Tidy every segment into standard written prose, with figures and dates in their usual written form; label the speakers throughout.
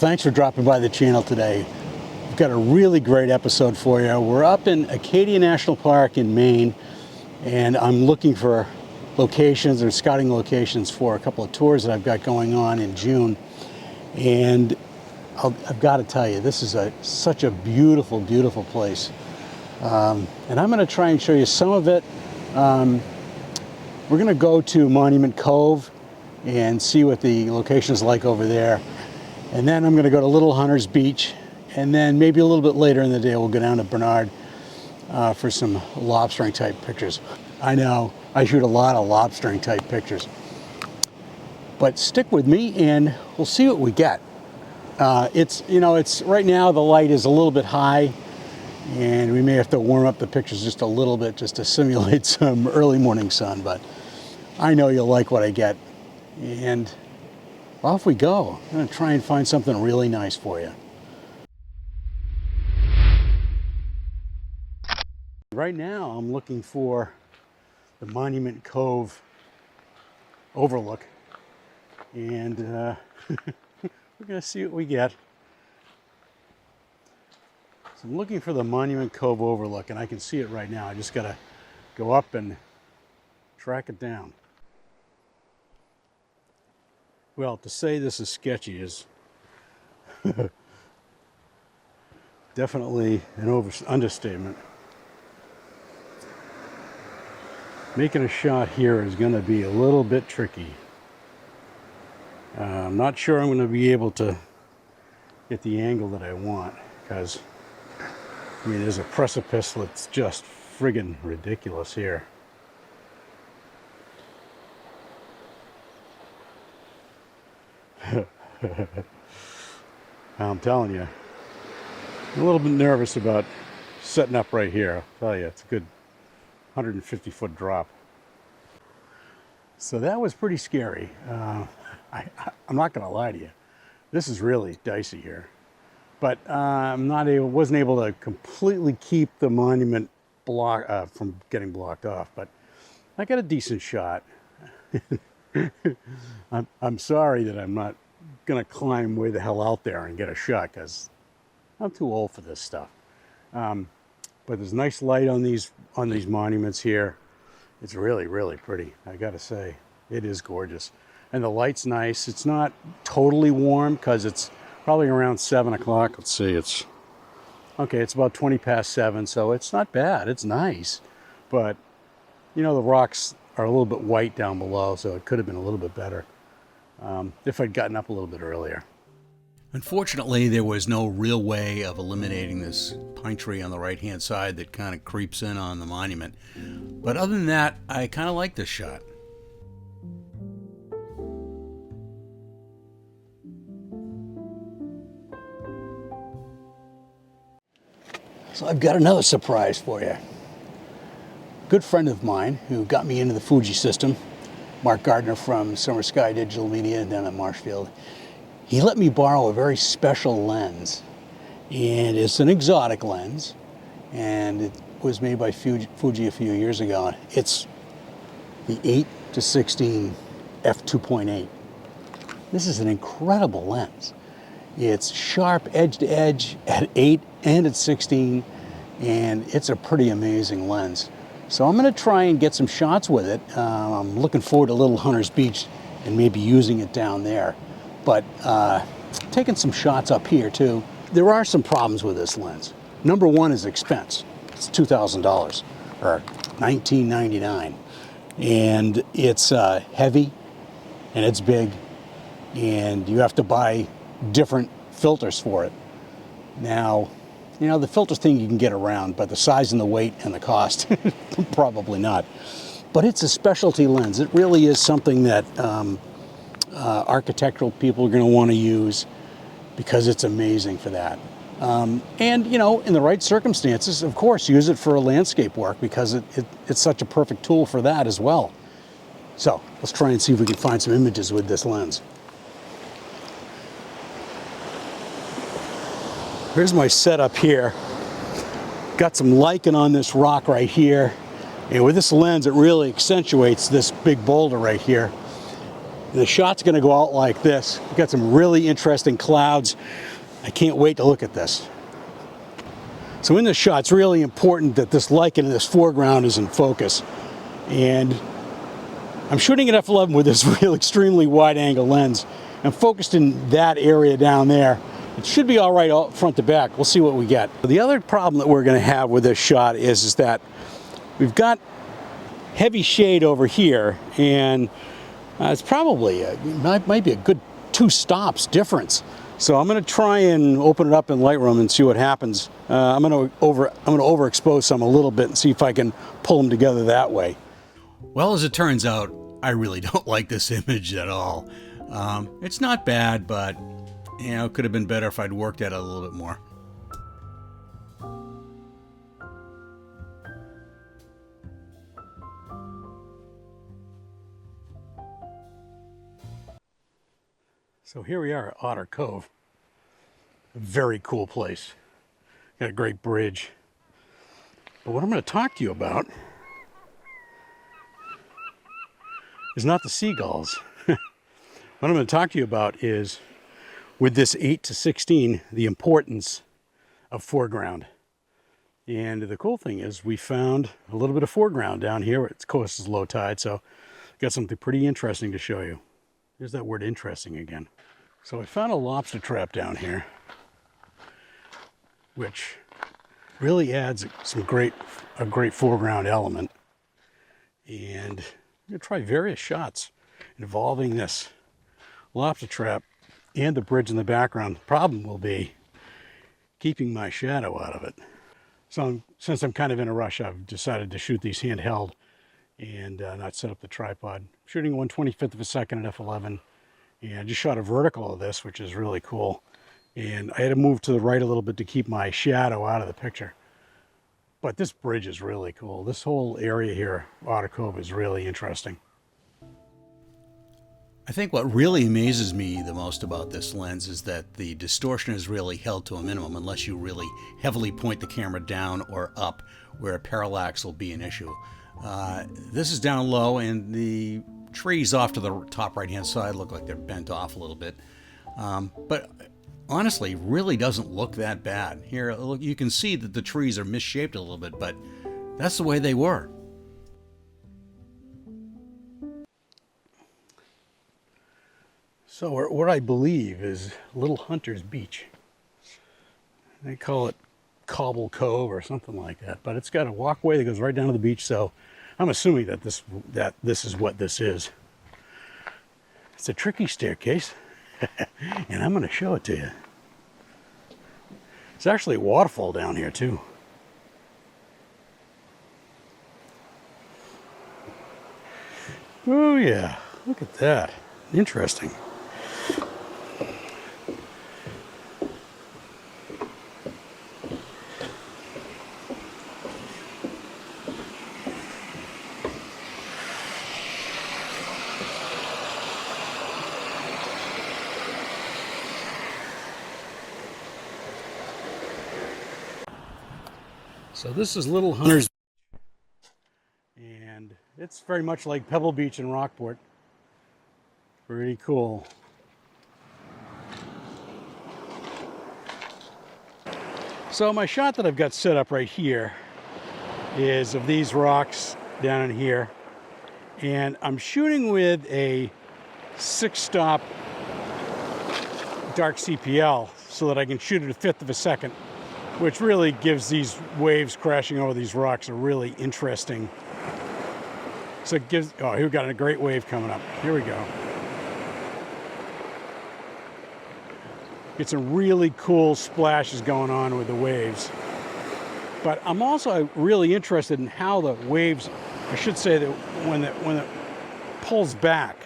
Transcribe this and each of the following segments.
Speaker 1: Thanks for dropping by the channel today. We've got a really great episode for you. We're up in Acadia National Park in Maine, and I'm looking for locations or scouting locations for a couple of tours that I've got going on in June. And I've got to tell you, this is such a beautiful, beautiful place. And I'm going to try and show you some of it. We're going to go to Monument Cove and see what the location is like over there. And then I'm going to go to Little Hunters Beach, and then maybe a little bit later in the day we'll go down to Bernard for some lobstering type pictures. I know, I shoot a lot of lobstering type pictures. But stick with me and we'll see what we get. It's right now the light is a little bit high, and we may have to warm up the pictures just a little bit just to simulate some early morning sun, but I know you'll like what I get. And off we go. I'm going to try and find something really nice for you. Right now I'm looking for the Monument Cove overlook, and we're going to see what we get. So I'm looking for the Monument Cove overlook, and I can see it right now. I just got to go up and track it down. Well, to say this is sketchy is definitely an understatement. Making a shot here is going to be a little bit tricky. I'm not sure I'm going to be able to get the angle that I want, because I mean, there's a precipice that's just friggin' ridiculous here. I'm telling you, I'm a little bit nervous about setting up right here. I'll tell you, it's a good 150-foot drop. So that was pretty scary. I'm not going to lie to you. This is really dicey here. But wasn't able to completely keep the monument from getting blocked off. But I got a decent shot. I'm sorry that I'm not going to climb way the hell out there and get a shot, because I'm too old for this stuff. But there's nice light on these monuments here. It's really, really pretty. I got to say, it is gorgeous. And the light's nice. It's not totally warm because it's probably around 7 o'clock. Let's see, it's about 20 past 7, so it's not bad. It's nice. But, you know, the rocks are a little bit white down below, so it could have been a little bit better if I'd gotten up a little bit earlier. Unfortunately, there was no real way of eliminating this pine tree on the right-hand side that kind of creeps in on the monument. But other than that, I kind of like this shot. So I've got another surprise for you. Good friend of mine who got me into the Fuji system, Mark Gardner from Summer Sky Digital Media down at Marshfield. He let me borrow a very special lens, and it's an exotic lens, and it was made by Fuji a few years ago. It's the 8-16 f2.8. This is an incredible lens. It's sharp edge to edge at 8 and at 16, and it's a pretty amazing lens. So I'm going to try and get some shots with it. I'm looking forward to Little Hunters Beach and maybe using it down there. But taking some shots up here too. There are some problems with this lens. Number one is expense. It's $2,000 or $19.99, and it's heavy and it's big, and you have to buy different filters for it. Now, you know, the filter thing you can get around, but the size and the weight and the cost, probably not. But it's a specialty lens. It really is something that architectural people are going to want to use, because it's amazing for that. And, you know, in the right circumstances, of course, use it for landscape work, because it's such a perfect tool for that as well. So let's try and see if we can find some images with this lens. Here's my setup here. Got some lichen on this rock right here. And with this lens, it really accentuates this big boulder right here. The shot's going to go out like this. We've got some really interesting clouds. I can't wait to look at this. So in this shot, it's really important that this lichen in this foreground is in focus. And I'm shooting at f11 with this real extremely wide angle lens. I'm focused in that area down there. It should be all right all front to back. We'll see what we get. The other problem that we're going to have with this shot is that we've got heavy shade over here, and it's probably might be a good 2 stops difference. So I'm going to try and open it up in Lightroom and see what happens. I'm going to overexpose some a little bit and see if I can pull them together that way. Well, as it turns out, I really don't like this image at all. It's not bad, but you know, it could have been better if I'd worked at it a little bit more. So here we are at Otter Cove. A very cool place. Got a great bridge. But what I'm going to talk to you about is not the seagulls. What I'm going to talk to you about is, with this 8:16, the importance of foreground. And the cool thing is we found a little bit of foreground down here. Of course, it's low tide, so got something pretty interesting to show you. There's that word interesting again. So I found a lobster trap down here, which really adds a great foreground element. And I'm going to try various shots involving this lobster trap and the bridge in the background. The problem will be keeping my shadow out of it. So since I'm kind of in a rush, I've decided to shoot these handheld and not set up the tripod. I'm shooting 1/25th of a second at f11. And I just shot a vertical of this, which is really cool. And I had to move to the right a little bit to keep my shadow out of the picture. But this bridge is really cool. This whole area here, Otter Cove, is really interesting. I think what really amazes me the most about this lens is that the distortion is really held to a minimum unless you really heavily point the camera down or up, where parallax will be an issue. This is down low, and the trees off to the top right hand side look like they're bent off a little bit, but honestly really doesn't look that bad. Here, look, you can see that the trees are misshaped a little bit, but that's the way they were. So what I believe is Little Hunter's Beach. They call it Cobble Cove or something like that, but it's got a walkway that goes right down to the beach, so I'm assuming that this is what this is. It's a tricky staircase, and I'm going to show it to you. It's actually a waterfall down here too. Oh yeah, look at that. Interesting. So this is Little Hunter's Beach, and it's very much like Pebble Beach in Rockport. Pretty cool. So my shot that I've got set up right here is of these rocks down in here, and I'm shooting with a 6-stop dark CPL so that I can shoot at 1/5 of a second, which really gives these waves crashing over these rocks a really interesting. So it gives, oh, here we got a great wave coming up. Here we go. Get some really cool splashes going on with the waves. But I'm also really interested in how the waves, I should say that when it pulls back,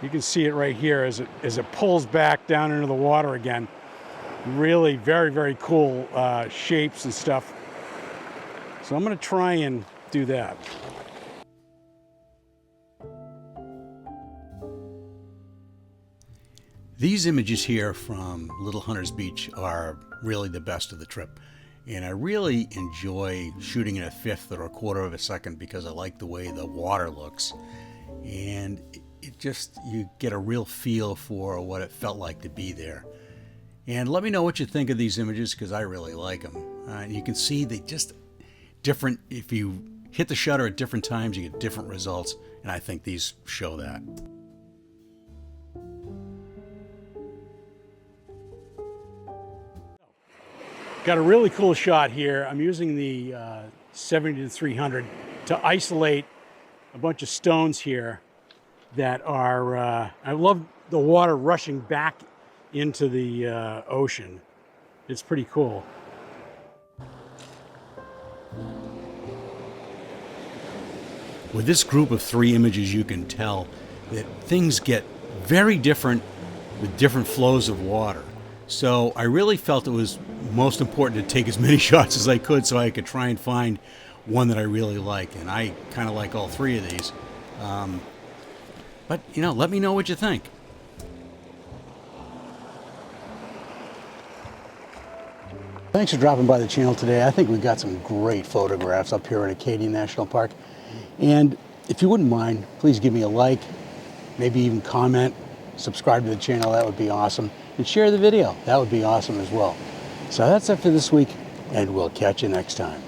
Speaker 1: you can see it right here as it pulls back down into the water again. Really very, very cool shapes and stuff. So I'm going to try and do that. These images here from Little Hunter's Beach are really the best of the trip. And I really enjoy shooting at 1/5 or 1/4 of a second because I like the way the water looks. And you get a real feel for what it felt like to be there. And let me know what you think of these images, because I really like them. You can see they just different, if you hit the shutter at different times, you get different results, and I think these show that. Got a really cool shot here. I'm using the 70-300 to isolate a bunch of stones here that are, I love the water rushing back into the ocean. It's pretty cool. With this group of 3 images, you can tell that things get very different with different flows of water. So I really felt it was most important to take as many shots as I could so I could try and find one that I really like. And I kind of like all 3 of these. But, you know, let me know what you think. Thanks for dropping by the channel today. I think we got some great photographs up here at Acadia National Park. And if you wouldn't mind, please give me a like, maybe even comment, subscribe to the channel, that would be awesome. And share the video, that would be awesome as well. So that's it for this week, and we'll catch you next time.